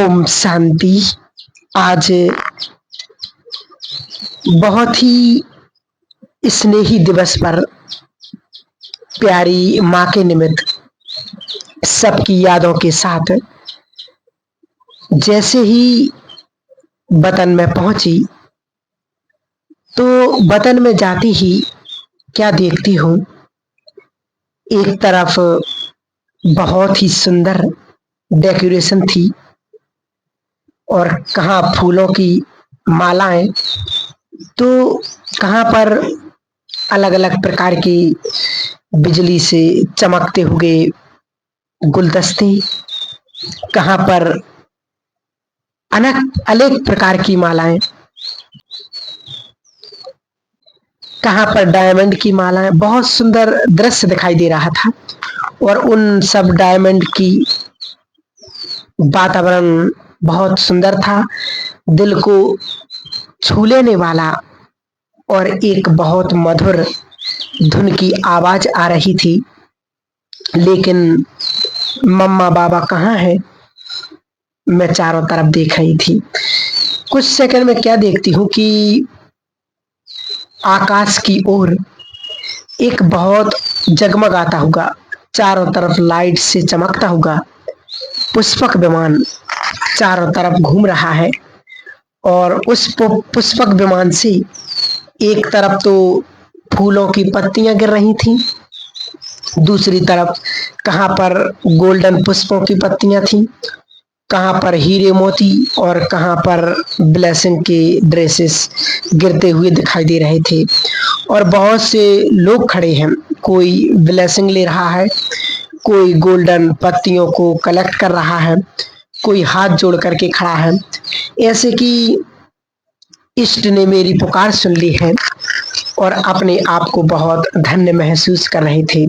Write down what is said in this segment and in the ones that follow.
ओम शांति। आज बहुत ही स्नेही दिवस पर प्यारी माँ के निमित्त सबकी यादों के साथ जैसे ही वतन में पहुंची तो वतन में जाती ही क्या देखती हूँ, एक तरफ बहुत ही सुंदर डेकोरेशन थी और कहाँ फूलों की मालाएं, तो कहाँ पर अलग अलग प्रकार की बिजली से चमकते हुए गुलदस्ते, कहाँ पर अनेक प्रकार की मालाएं, कहाँ पर डायमंड की मालाएं। बहुत सुंदर दृश्य दिखाई दे रहा था और उन सब डायमंड की वातावरण बहुत सुंदर था, दिल को छू लेने वाला, और एक बहुत मधुर धुन की आवाज आ रही थी। लेकिन मम्मा बाबा कहाँ है? मैं चारों तरफ देख रही थी। कुछ सेकंड में क्या देखती हूँ कि आकाश की ओर एक बहुत जगमगाता हुआ, चारों तरफ लाइट से चमकता हुआ पुष्पक विमान चारों तरफ घूम रहा है। और उस पुष्पक विमान से एक तरफ तो फूलों की पत्तियां गिर रही थीं, दूसरी तरफ कहाँ पर गोल्डन पुष्पों की पत्तियां थीं, कहाँ पर हीरे मोती और कहाँ पर ब्लेसिंग के ड्रेसेस गिरते हुए दिखाई दे रहे थे। और बहुत से लोग खड़े हैं, कोई ब्लेसिंग ले रहा है, कोई गोल्डन पत्तियों को कलेक्ट कर रहा है, कोई हाथ जोड़ करके खड़ा है, ऐसे कि इष्ट ने मेरी पुकार सुन ली है और अपने आप को बहुत धन्य महसूस कर रहे थे।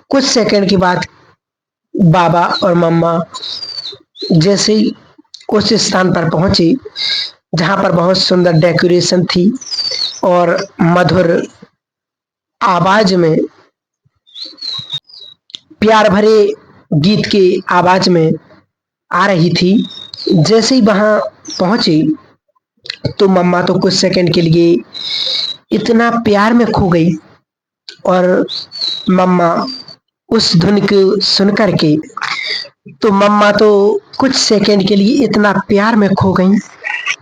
कुछ सेकंड के बाद बाबा और मम्मा जैसे ही उस स्थान पर पहुंचे जहां पर बहुत सुंदर डेकोरेशन थी और मधुर आवाज में, प्यार भरे गीत के आवाज में आ रही थी, जैसे ही वहां पहुंचे तो मम्मा तो कुछ सेकंड के लिए इतना प्यार में खो गई और मम्मा उस धुन को सुन करके तो मम्मा तो कुछ सेकंड के लिए इतना प्यार में खो गई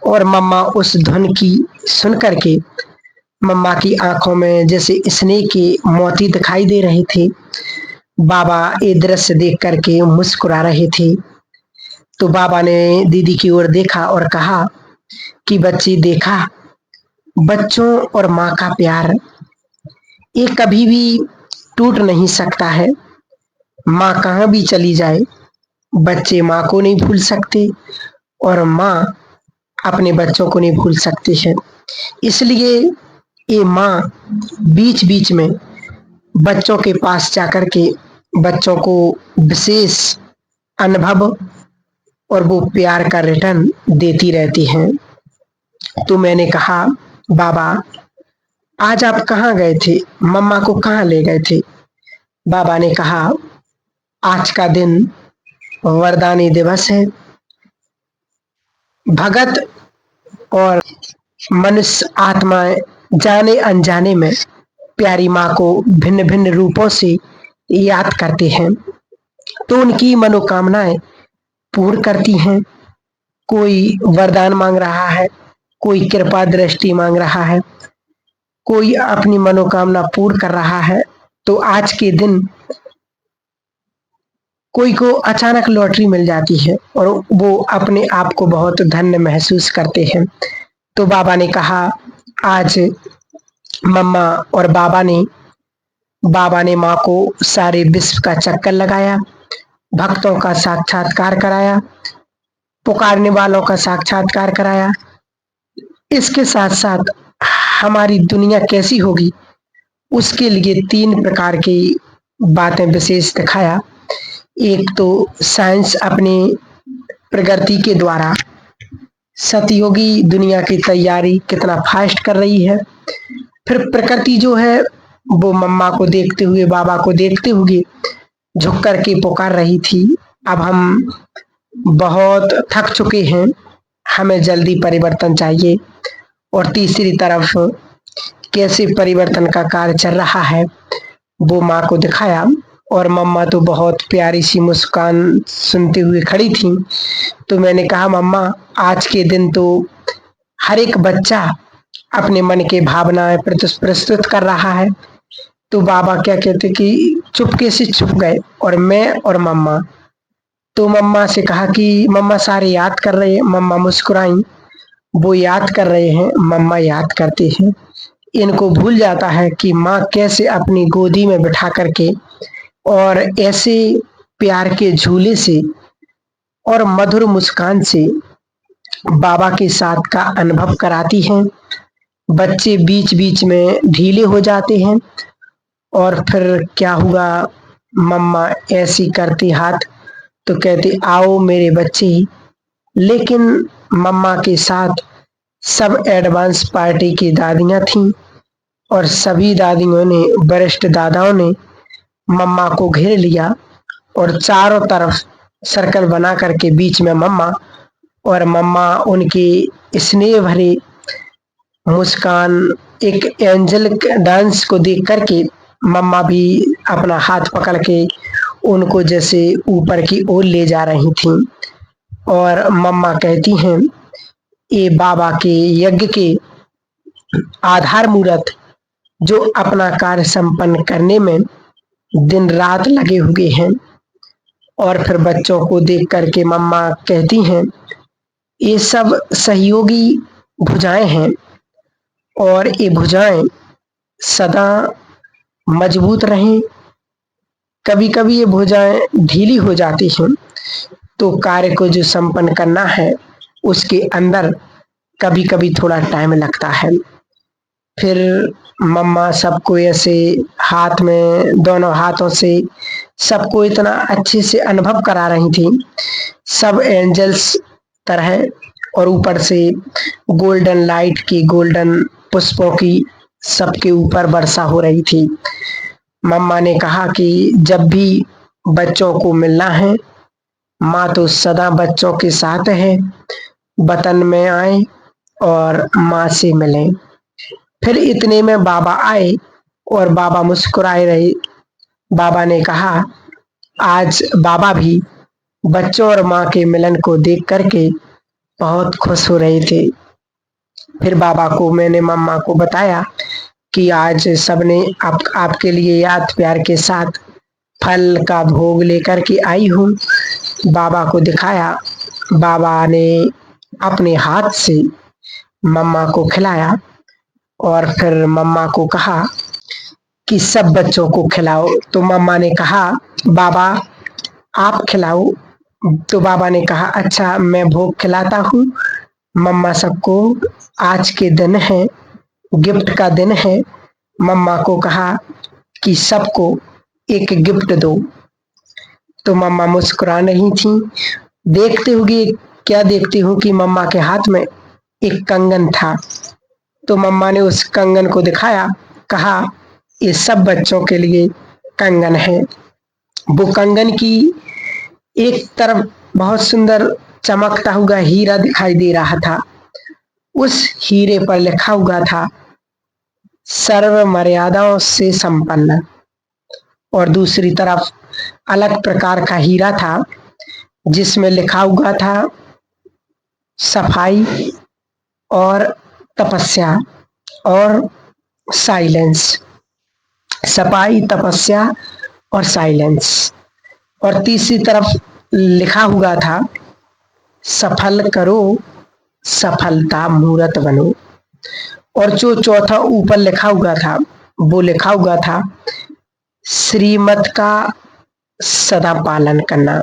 और मम्मा उस धुन की सुन करके मम्मा की आंखों में जैसे स्नेह के मोती दिखाई दे रहे थे। बाबा ये दृश्य देख करके मुस्कुरा रहे थे। तो बाबा ने दीदी की ओर देखा और कहा कि बच्ची, देखा, बच्चों और माँ का प्यार ये कभी भी टूट नहीं सकता है। माँ कहाँ भी चली जाए, बच्चे माँ को नहीं भूल सकते और माँ अपने बच्चों को नहीं भूल सकती है। इसलिए ये माँ बीच बीच में बच्चों के पास जाकर के बच्चों को विशेष अनुभव और वो प्यार का रिटर्न देती रहती हैं। तो मैंने कहा, बाबा आज आप कहाँ गए थे, मम्मा को कहाँ ले गए थे? बाबा ने कहा, आज का दिन वरदानी दिवस है। भगत और मनुष्य आत्माएं जाने अनजाने में प्यारी माँ को भिन्न भिन्न रूपों से याद करते हैं तो उनकी मनोकामनाएं पूर्ण करती हैं। कोई वरदान मांग रहा है, कोई कृपा दृष्टि मांग रहा है, कोई अपनी मनोकामना पूर्ण कर रहा है। तो आज के दिन कोई को अचानक लॉटरी मिल जाती है और वो अपने आप को बहुत धन्य महसूस करते हैं। तो बाबा ने कहा, आज मम्मा और बाबा ने माँ को सारे विश्व का चक्कर लगाया, भक्तों का साक्षात्कार कराया, पुकारने वालों का साक्षात्कार कराया। इसके साथ साथ हमारी दुनिया कैसी होगी उसके लिए 3 प्रकार की बातें विशेष दिखाया। एक तो साइंस अपनी प्रगति के द्वारा सतयुगी दुनिया की तैयारी कितना फास्ट कर रही है। फिर प्रकृति जो है वो मम्मा को देखते हुए, बाबा को देखते हुए झुक करके पुकार रही थी। अब हम बहुत थक चुके हैं, हमें जल्दी परिवर्तन चाहिए। और तीसरी तरफ कैसे परिवर्तन का कार्य चल रहा है वो माँ को दिखाया। और मम्मा तो बहुत प्यारी सी मुस्कान सुनते हुए खड़ी थी। तो मैंने कहा मम्मा, आज के दिन तो हर एक बच्चा अपने मन के भावनाएं प्रस्तुत कर रहा है। तो बाबा क्या कहते कि चुपके से छुप गए और मैं और मम्मा, तो मम्मा से कहा कि मम्मा सारे याद कर रहे हैं। मम्मा मुस्कुराई, वो याद कर रहे हैं, मम्मा याद करते हैं। इनको भूल जाता है कि माँ कैसे अपनी गोदी में बिठा करके और ऐसे प्यार के झूले से और मधुर मुस्कान से बाबा के साथ का अनुभव कराती हैं। बच्चे बीच बीच में ढीले हो जाते हैं और फिर क्या हुआ, मम्मा ऐसी करती हाथ तो कहती आओ मेरे बच्चे। लेकिन मम्मा के साथ सब एडवांस पार्टी की दादियां थीं और सभी दादियों ने, वरिष्ठ दादाओं ने मम्मा को घेर लिया और चारों तरफ सर्कल बना करके बीच में मम्मा, और मम्मा उनकी स्नेह भरे मुस्कान, एक एंजेलिक डांस को देख करके मम्मा भी अपना हाथ पकड़ के उनको जैसे ऊपर की ओर ले जा रही थीं। और मम्मा कहती हैं ये बाबा के यज्ञ के आधार मूरत जो अपना कार्य संपन्न करने में दिन रात लगे हुए हैं। और फिर बच्चों को देख करके मम्मा कहती हैं ये सब सहयोगी भुजाएं हैं और ये भुजाएं सदा मजबूत रहें। कभी कभी ये भुजाएं ढीली हो जाती हैं तो कार्य को जो संपन्न करना है उसके अंदर कभी कभी थोड़ा टाइम लगता है। फिर मम्मा सबको ऐसे हाथ में, दोनों हाथों से सबको इतना अच्छे से अनुभव करा रही थी, सब एंजल्स तरह। और ऊपर से गोल्डन लाइट की, गोल्डन पुष्पों की सबके ऊपर वर्षा हो रही थी। मम्मा ने कहा कि जब भी बच्चों को मिलना है, माँ तो सदा बच्चों के साथ है, वतन में आए और माँ से मिलें। फिर इतने में बाबा आए और बाबा मुस्कुराए रहे। बाबा ने कहा आज बाबा भी बच्चों और माँ के मिलन को देख करके बहुत खुश हो रहे थे। फिर बाबा को मैंने, मम्मा को बताया कि आज सबने आपके लिए याद प्यार के साथ फल का भोग लेकर के आई हूँ। बाबा को दिखाया। बाबा ने अपने हाथ से मम्मा को खिलाया और फिर मम्मा को कहा कि सब बच्चों को खिलाओ। तो मम्मा ने कहा बाबा आप खिलाओ। तो बाबा ने कहा अच्छा मैं भोग खिलाता हूँ। मम्मा सबको, आज के दिन है, गिफ्ट का दिन है। मम्मा को कहा कि सबको एक गिफ्ट दो। तो मम्मा मुस्कुरा रही थी। देखते हुए क्या देखती हूँ कि मम्मा के हाथ में एक कंगन था। तो मम्मा ने उस कंगन को दिखाया, कहा ये सब बच्चों के लिए कंगन है। वो कंगन की एक तरफ बहुत सुंदर चमकता हुआ हीरा दिखाई दे रहा था। उस हीरे पर लिखा हुआ था सर्व मर्यादाओं से संपन्न। और दूसरी तरफ अलग प्रकार का हीरा था जिसमें लिखा हुआ था सफाई और तपस्या और साइलेंस। सफाई, तपस्या और साइलेंस। और तीसरी तरफ लिखा हुआ था सफल करो, सफलता मूरत बनो। और जो चौथा ऊपर लिखा हुआ था वो लिखा हुआ था श्रीमत का सदा पालन करना।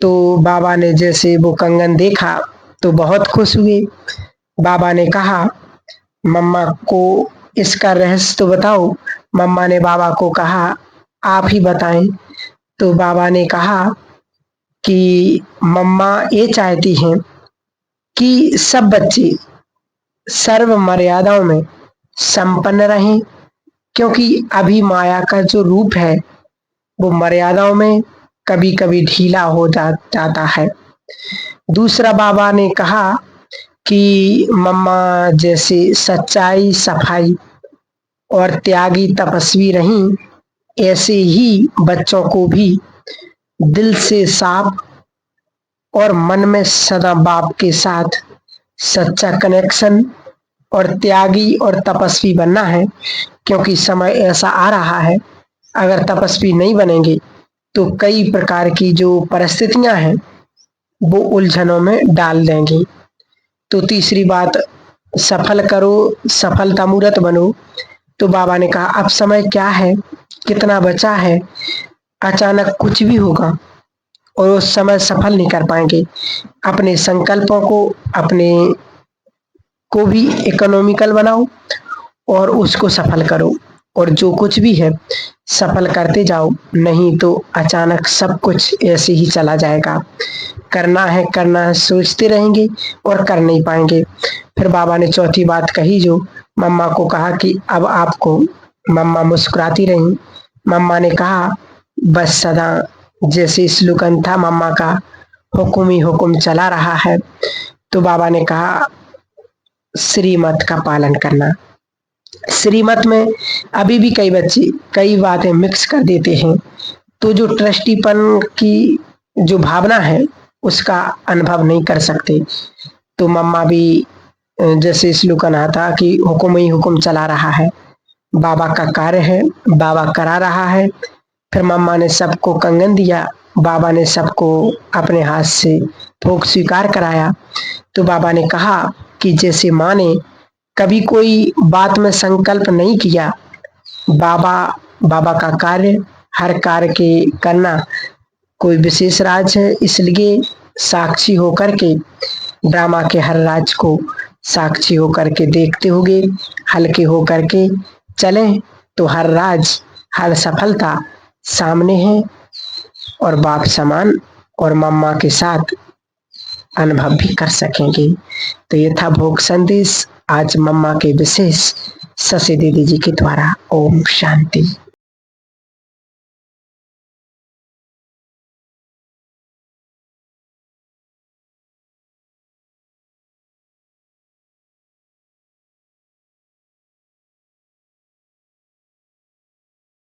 तो बाबा ने जैसे वो कंगन देखा तो बहुत खुश हुए। बाबा ने कहा मम्मा को इसका रहस्य तो बताओ। मम्मा ने बाबा को कहा आप ही बताएं। तो बाबा ने कहा कि मम्मा ये चाहती हैं कि सब बच्चे सर्व मर्यादाओं में संपन्न रहें, क्योंकि अभी माया का जो रूप है वो मर्यादाओं में कभी कभी ढीला हो जाता है। दूसरा बाबा ने कहा कि मम्मा जैसे सच्चाई, सफाई और त्यागी तपस्वी रहीं, ऐसे ही बच्चों को भी दिल से साफ और मन में सदा बाप के साथ सच्चा कनेक्शन और त्यागी और तपस्वी बनना है, क्योंकि समय ऐसा आ रहा है, अगर तपस्वी नहीं बनेंगे तो कई प्रकार की जो परिस्थितियां हैं वो उलझनों में डाल देंगी। तो तीसरी बात, सफल करो, सफलता मूर्त बनो। तो बाबा ने कहा अब समय क्या है, कितना बचा है, अचानक कुछ भी होगा और उस समय सफल नहीं कर पाएंगे। अपने संकल्पों को, अपने को भी इकोनॉमिकल बनाओ और उसको सफल करो, और जो कुछ भी है सफल करते जाओ, नहीं तो अचानक सब कुछ ऐसे ही चला जाएगा। करना है सोचते रहेंगे और कर नहीं पाएंगे। फिर बाबा ने चौथी बात कही, जो मम्मा को कहा कि अब आपको, मम्मा मुस्कुराती रही। मम्मा ने कहा बस सदा जैसे स्लोगन था मम्मा का, हुक्म ही हुक्म चला रहा है। तो बाबा ने कहा श्रीमत का पालन करना। श्रीमत में अभी भी कई बच्चे कई बातें मिक्स कर देते हैं, तो जो ट्रस्टीपन की जो भावना है उसका अनुभव नहीं कर सकते। तो मम्मा भी जैसे स्लोगन आता कि हुक्म ही हुक्म चला रहा है, बाबा का कार्य है, बाबा करा रहा है। फिर मम्मा ने सबको कंगन दिया, बाबा ने सबको अपने हाथ से भोग स्वीकार कराया। तो बाबा ने कहा कि जैसे माँ ने कभी कोई बात में संकल्प नहीं किया, बाबा बाबा का कार्य, हर कार्य के करना कोई विशेष राज है, इसलिए साक्षी होकर के ड्रामा के हर राज को साक्षी होकर के देखते हुए हल्के होकर के चलें, तो हर राज, हर सफलता सामने है और बाप समान और मम्मा के साथ अनुभव भी कर सकेंगे। तो ये था भोग संदेश आज मम्मा के विशेष ससे दीदी जी के द्वारा। ओम शांति।